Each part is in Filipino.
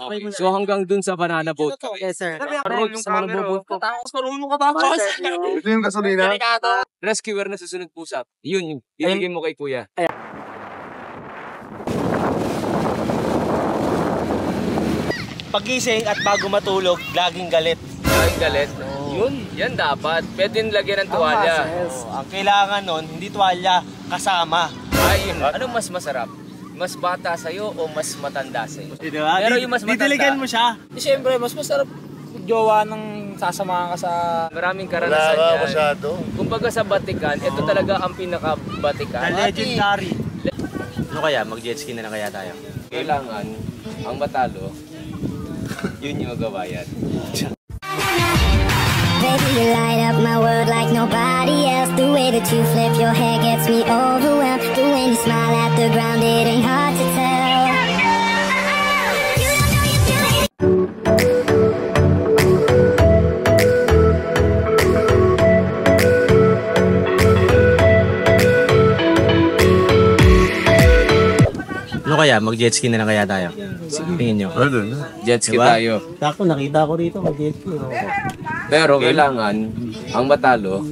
Okay. So hanggang dun sa banana boat. Yes, sir. Roll yung camera. Tapos marunong ka tapos. Ito yung gasolina. Rescuer na susunod pusap. Yun yung ibigay mo kay kuya. Pagising at bago matulog, laging galit. Laging galit. Yun, yan dapat. Pwede lagyan ng tuwalya. Ang kailangan nun, hindi tuwalya, kasama. Ay, anong mas masarap? Mas bata sa'yo o mas matanda sa'yo? Diba? Pero yung mas matanda, didiligan mo siya. Siyempre, mas masarap jowa ng sasamahan ka sa... Maraming karanasan Wala ka yan. masyado. Kumbaga sa Batikan, ito talaga ang pinaka-Batikan. The legendary. Ano kaya? Mag-jet ski na kaya tayo? Kailangan, ang matalo, yun yung magawa yan. Baby, you light up my world like nobody else. The way that you flip your hair gets me overwhelmed. The way you smile at the ground, it ain't hard to tell. Ano kaya? Mag-jet ski na kaya tayo? Tingin nyo. Jet ski Diba? tayo. Tako, nakita ko rito mag-jet ski. Pero kailangan, ang matalo,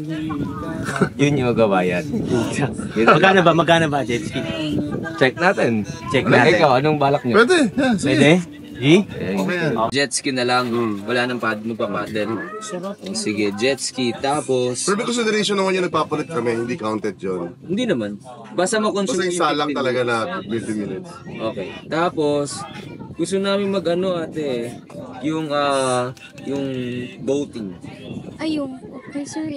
yun yung magawa yan. Magkano ba jet ski? Check natin. Check natin. Ikaw, anong balak nyo? Pwede. Yeah, sige. Pwede? G? Jet ski na lang. Wala nang magpapadel. Sige, jet ski. Tapos... Pero may consideration naman yung nagpapalit kami, hindi counted yun. Hindi naman. Basta Basta makonsume isa lang 15 talaga minutes. na 50 minutes. Okay. Tapos, gusto namin mag-ano ate, yung boating. Ayun, okay sir,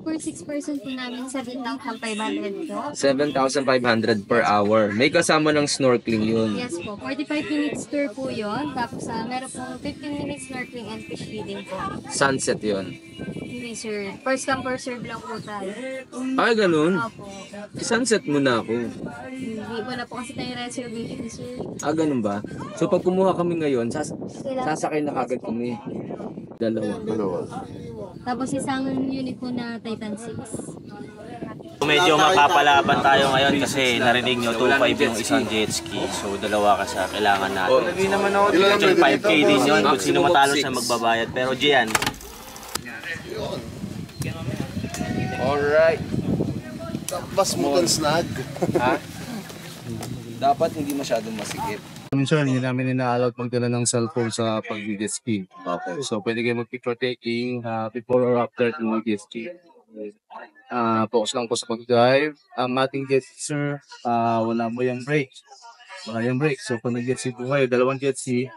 for 6 person po namin 7,500 po. 7,500 per hour. May kasama ng snorkeling yun. Yes po, 45 minutes tour po yun. Tapos meron po 15 minutes snorkeling and fish feeding po. Sunset yun. Hindi sir, first come first serve lang po tayo. Ay, ganun. Opo. Sunset muna ako. Hindi, wala po kasi tayo reservation sir. Ah, ganun ba? So, pag kumuha kami ngayon, sasakay na kagad kami. Dalawa. Tapos isang unit po na Titan 6. Medyo mapapalaban tayo ngayon kasi narinig nyo 2.5 yung isang jet ski. So dalawa ka sa kailangan natin. Hindi naman ako. Ilan Yung 5K din yun kung sino matalo Six. siya magbabayad. Pero Gian, Alright. Mas mo snag. Ha? Dapat hindi masyadong masikip. Minsan, hindi namin ina-allow magdala ng cellphone sa pag-jet ski. Okay. So, pwede kayo mag-picture taking before or after ng mag-jet ski. Focus lang po sa pag-drive. Ang ating jet ski, sir, wala mo yung brake. Wala yung brake. So, kung nag-jet ski po kayo, dalawang jet ski,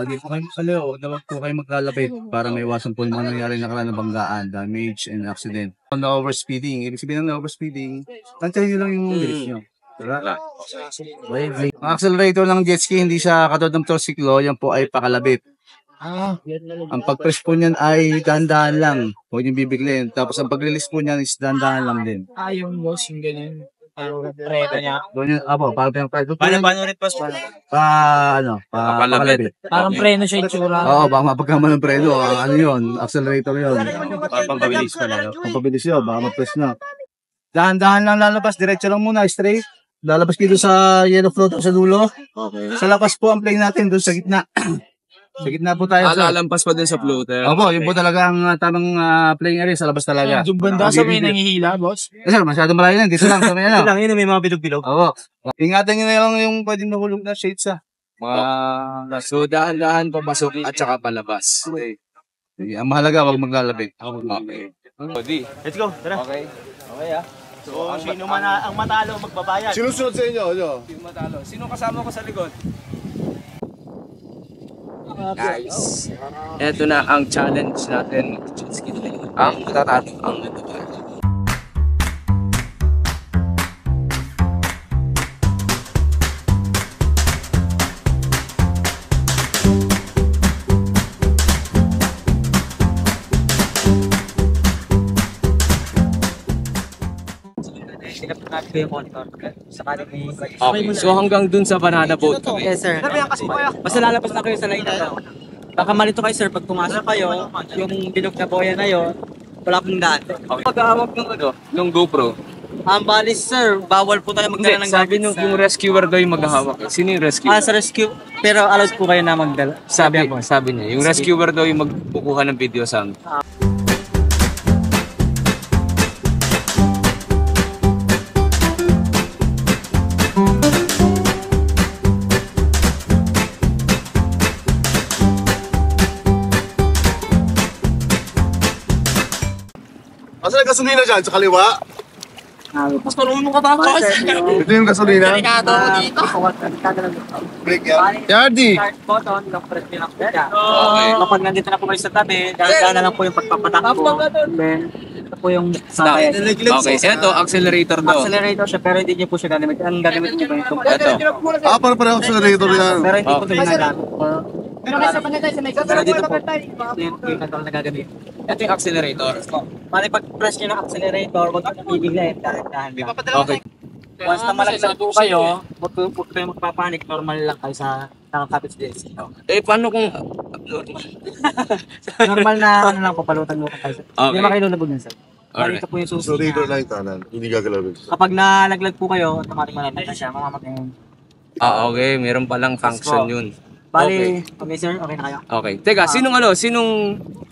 lagi po kayo makaliw, dapat po kayo maglalapit para may iwasan po yung mga nangyari na karaan na banggaan, damage, and accident. On the overspeeding, ibig sabihin ng overspeeding, tantahin nyo lang yung bilis nyo. Diba? Ang accelerator ng jet ski, hindi siya katulad ng motorsiklo, yan po ay pakalabit. Ang pag-press po niyan ay dahan-dahan lang. Huwag niyong bibiglin. Tapos ang pag-release po niyan is dahan-dahan lang din. Yung boss, yung ganyan. Parang preta niya. Doon yun, parang preno. paano rin boss? Pakalabit. Parang preno siya yung tsura. Oo, baka mapagkaman ng preno. Ano yun? Accelerator yun. Parang pabilis pa na. Pampabilis yun, baka ma-press na. Dahan-dahan lang lalabas. Diretso lang muna, straight. Lalabas dito sa yellow float sa dulo. Okay. Sa lakas po ang plane natin doon sa gitna. Sa gitna po tayo. Sir. Lalampas pa din sa floater. Opo, yun po talaga ang tamang playing area sa labas talaga. Yung banda sa may nangihila, boss. Sir, masyado malayo yan. Dito lang sa may ano. Ito lang yun, may mga bilog-bilog. Opo. Ingatan nyo na lang yung pwedeng mahulog na shades So, dahan-dahan papasok at saka palabas. Okay. Ang mahalaga, wag maglalabig. Okay. Odi. Let's go, tara. Okay. Okay So, sino man ang matalo magbabayad? Sinusunod sa inyo, ano? Sino matalo? Sino kasama ko sa likod? Guys, eto na ang challenge natin. Ang tatalo. Ang tatalo. Okay, so hanggang dun sa banana boat kami. Yes, sir. Basta lalabas na kayo sa line na to. Baka malito kayo, sir. Pag pumasok kayo, yung bilog na boya na yon, wala pong daan. Pag-aawag ng ng GoPro, Ang balis, sir, bawal po tayo Hindi, magdala ng sabi gadgets. nung yung rescuer daw yung maghahawak. Sino yung rescuer? Sa rescue, pero allowed po kayo na magdala. Sabi niya, yung rescuer daw yung magkukuha ng video sa amin. Asan ang gasolina dyan? Sa kaliwa? Mas marunong ka ba, boss? Ito yung gasolina? Break yan. Yardi! Start button, press nyo lang po siya. Kapag nandito na po kayo sa tabi, dahil na lang po yung pagpapatakbo. Then, ito po yung Stop. Okay, eto, accelerator daw. accelerator siya, pero hindi nyo po siya gamit. Ang gamit nyo ba yung Eto. Para accelerator yan. pero hindi po ito Okay. ginagamit. Pero dito po, yung control na gagamit. Ito yung accelerator. Mali pag-press nyo ng accelerator, huwag nyo ibigay, dahan-dahan lang. Okay. Once na malagsan po kayo, huwag kayo magpapanik, normal lang kayo sa nakakapit sa desk. Paano kung... Normal na ano lang po, palutan mo kayo. Hindi naman kayo lulubog nun, sir. Alright. Ito po yung susi Accelerator na. lang yung kanan. Hindi gagalawin. Kapag nalaglag po kayo, automatic malalag na siya, mamamatay. Okay, meron palang function yun. Bali, okay sir, okay na kayo. Okay. Teka, sinong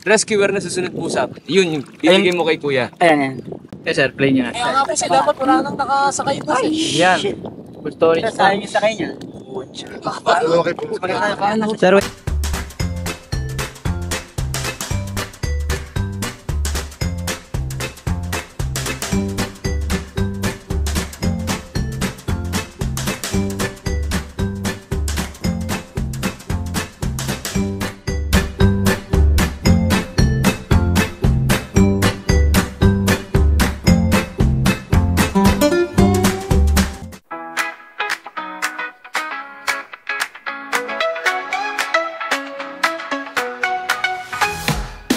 rescuer na susunod po sa... Yun, yung bibigay mo kay kuya. Ayan, yan. Yes, sir, play niya. Kaya nga po siya, dapat wala nang nakasakay po siya. Yan. Full storage. Sayang yung sakay niya. Okay po. Sir,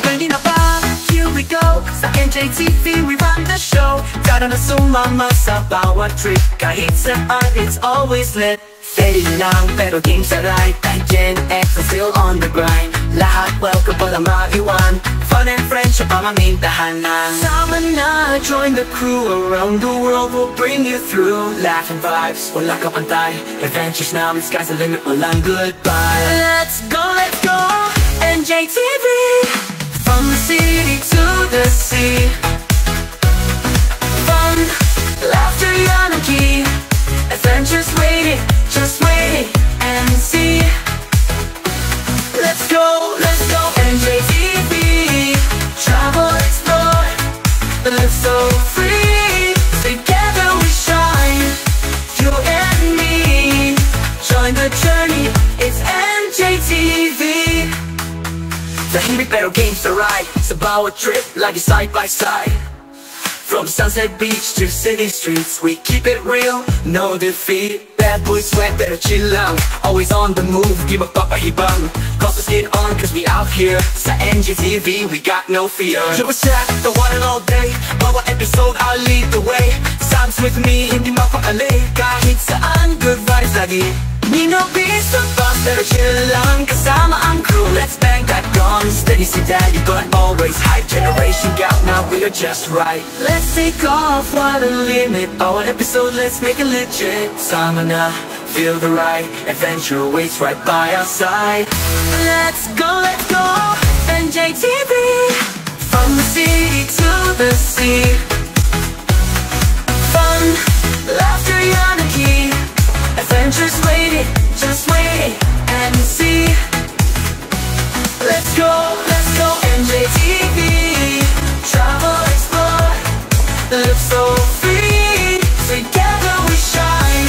Ready na ba? Here we go. Sa NJTV we run the show. Tara na sumama sa bawat trip. Kahit saan it's always lit. Steady lang pero game sa right. Kahit Gen X are still on the grind. Lahat welcome walang maiwan. Fun and friendship ang aming tahanan. Sama na, join the crew. Around the world we'll bring you through. Laugh and vibes, wala ka pantay. Adventures namin, sky's the limit, walang goodbye. Let's go, NJTV. From the city to the sea. Fun, laughter, anarchy. Adventures waiting, just wait and see. Let's go, NJTV. Travel, explore, live so free. Together we shine, you and me. Join the journey, it's NJTV. Tahimik pero games to ride. Sa bawat trip, lagi side by side. From Sunset Beach to city streets, we keep it real, no defeat. Bad boy sweat, better chill lang. Always on the move, di magpapahibang. Cause us get on, cause we out here. Sa NJTV, we got no fear. Lewis Jack, the one and all day. Bawat episode, I'll lead the way. Sam's with me, hindi mapakali. Kahit saan, good vibes lagi. Nino Beast, the boss, pero chill lang. Kasama ang crew, let's bang that gun. Steady si daddy, but always hype. Generation gap, now we are just right. Let's take off, what a limit. Our episode, let's make it legit. Sama na, feel the ride. Adventure waits right by our side. Let's go, NJTV. From the city to the sea. Fun, laughter, anarchy. Adventures waiting, just wait and see. Let's go, NJTV. Travel, explore, live so free. Together we shine,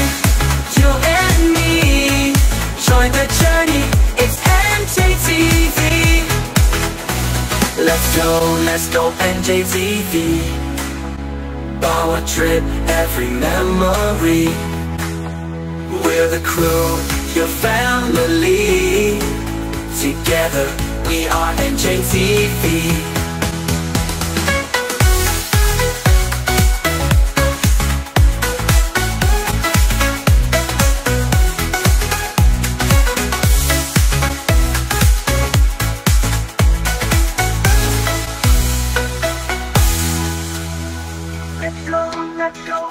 you and me. Join the journey, it's NJTV. Let's go, NJTV. Power trip, every memory. We're the crew, your family. Together, we are NJTV. Let's go,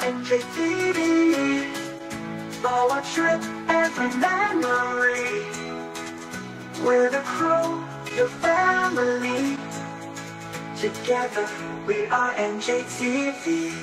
We're the crew, your family. Together we are NJTV.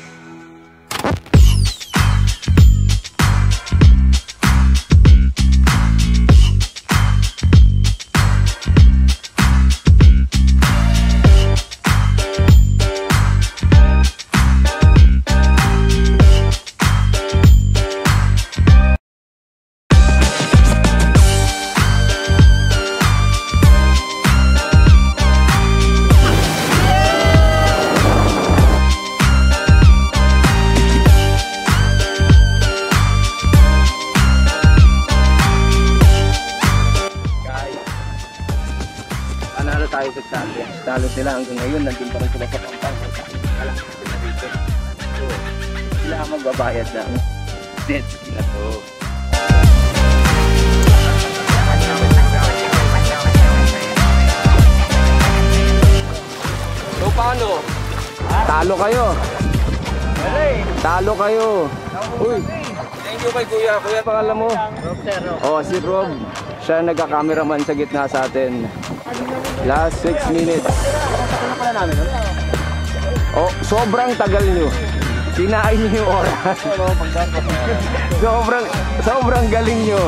Panalo tayo sa challenge. Talo sila hanggang ngayon, nandun pa rin sila sa Pampanga. Kalaki sila dito. So, sila ang magbabayad ng jet ski na to. So, paano? Talo kayo. Talo kayo. Uy, thank you kay Kuya. Kuya, pangalan mo? Rob, sir. Oh, si Rob. Siya nagka-cameraman sa gitna sa atin. Last 6 minutes. Oh, sobrang tagal nyo. Sinain nyo yung oras. sobrang galing nyo.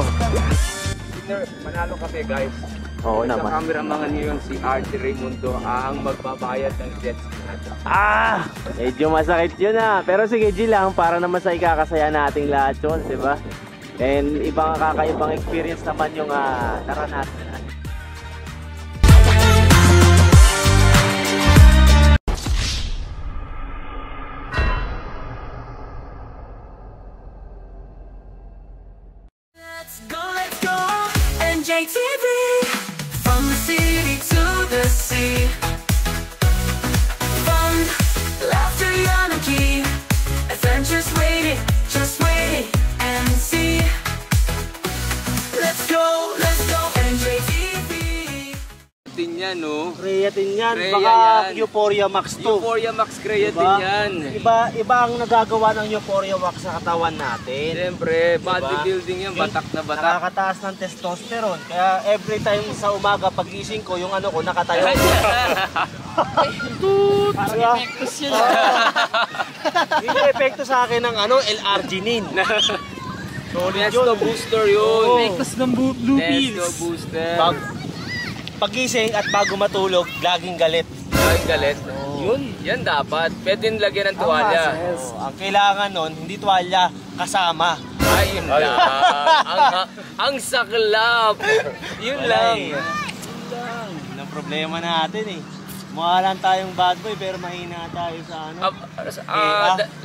Manalo kami, guys. Oo Sa naman. cameraman ngayon si RJ Raimundo ang magbabayad ng jet ski. Medyo masakit yun Pero sige, G lang, para naman sa ikakasaya nating lahat yun, di ba? And ibang kakaibang experience naman yung naranasan natin. Let's go, NJTV. From the city to the sea. Fun, laughter, anarchy. Adventures waiting, just wait and see. Let's go, NJTV. Din yan, no? Creatine yan, Crea baka yan. Euphoria Max 2. Euphoria Max creatine Diba? yan. Iba ang nagagawa ng Euphoria Max sa katawan natin. Siyempre, bodybuilding yan, batak na batak. Nakakataas ng testosterone. Kaya every time sa umaga pagising ko, yung ano ko nakatayo. Parang epektos yun. Yung epekto sa akin ng L-arginine. Nesto booster yun. Epektos ng blue Nesto booster. Pagising at bago matulog, laging galit. Ay, galit. Yun, yan dapat. Pwede lagyan ng tuwalya. Ang kailangan nun, hindi tuwalya, kasama. Ay, yun lang. ang saklap. Yun lang. Yun ang problema natin Mukha lang tayong bad boy pero mahina tayo sa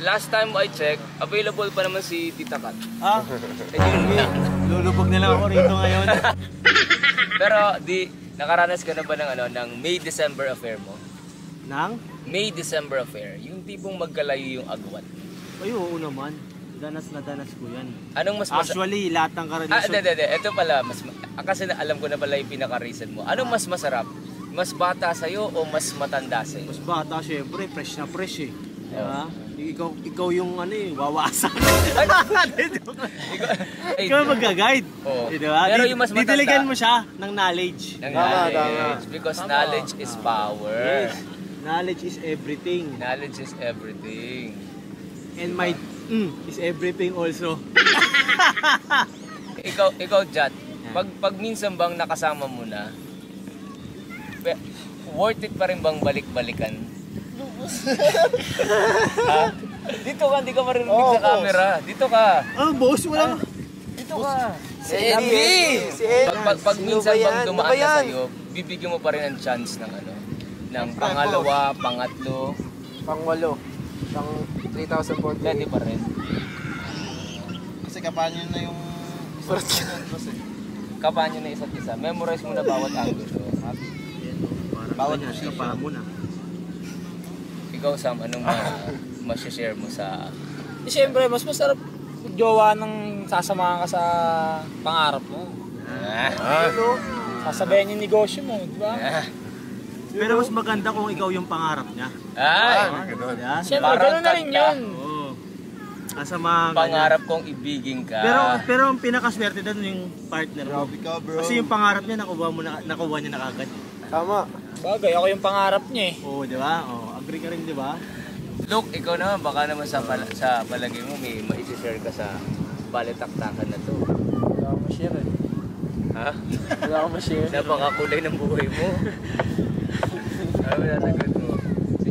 Last time I checked, available pa naman si Tita Kat. Lulubog na lang ako rito ngayon. Pero nakaranas ka na ba ng May-December affair mo? Nang? May-December affair, yung tipong magkalayo yung agwat. Ay, oo naman. Danas na danas ko yan. Anong mas Actually, lahat ng karelasyon. Ito pala, kasi alam ko na pala yung pinaka-reason mo. Anong mas masarap? Mas bata sa'yo o mas matanda sa'yo? Mas bata, syempre. Fresh na fresh Diba? Ikaw yung wawasak. Ikaw mag-guide. Diba? Pero yung mas matanda, didiligan mo siya ng knowledge. Because knowledge is power. Yes. Knowledge is everything. Knowledge is everything. And my is everything also. ikaw Jat, pag minsan bang nakasama mo na, worth it pa rin bang balik-balikan? Dito ka, hindi ka maririnig sa camera. Dito ka. Boss, wala. Dito ka. Si Eddie! Pag minsan bang dumaan na sa'yo, bibigyan mo pa rin ng chance ng pangalawa, pangatlo. Pang-8. Pang 3,040. Pwede pa rin. Kasi kapanyo na yung... Kapanyo na isa't isa. Memorize mo na bawat angle. Bawat kapa mo na. Ikaw, Sam, anong masashare mo sa... Siyempre, mas masarap jowa ng sasamahan ka sa pangarap mo. Sasabayan yung negosyo mo, di ba? Pero mas maganda kung ikaw yung pangarap niya. Ay! Yeah? Siyempre, gano'n na rin yun. Asa mga Pangarap kong ibigin ka. pero ang pinakaswerte doon yung partner mo. Grabe ka, bro. Kasi yung pangarap niya nakuha niya na kagad. Tama. Bagay, ako yung pangarap niya eh. Oo, di ba? Oo, agree ka rin, di ba? Look, ikaw naman, baka naman sa palagay mo may maisi-share ka sa balitaktakan na to. Wala akong ma-share eh. Ha? Wala akong ma-share. Napakakulay ng buhay mo. Ano nasagot mo? Si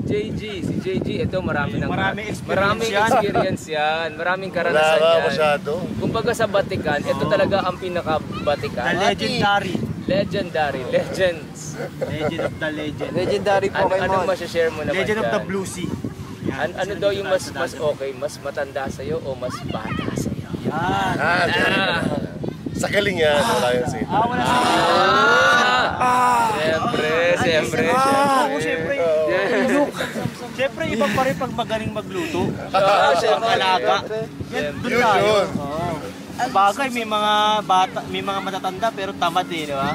JG, ito maraming experience yan. Maraming karanasan Wala yan. masyado. Kumbaga sa Batikan, ito talaga ang pinaka-Batikan. The legendary. Legends. Legend of the legend. Legendary Anong masashare mo naman Legend of the dyan? Blue Sea. Yan. Ano daw yung mas okay? Mas matanda sa'yo o mas bata sa'yo? Yan. Sa galing yan. Wala yun sa'yo. Wala sa Siyempre. Siyempre, iba pa rin pag magaling magluto. Siyempre. Ang alaga. Yan, doon Yun, tayo. yun. Oo. Bagay, may mga bata, may mga matatanda pero tamad eh, di ba?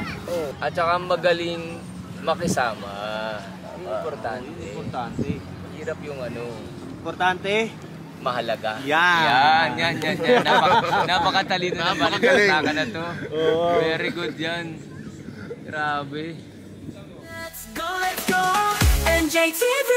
At saka magaling makisama. Importante. Importante. Hirap yung Importante. mahalaga. Yan. Yan. Napakatalino na baliktaka na to. Very good yan. Grabe. Let's go, NJTV.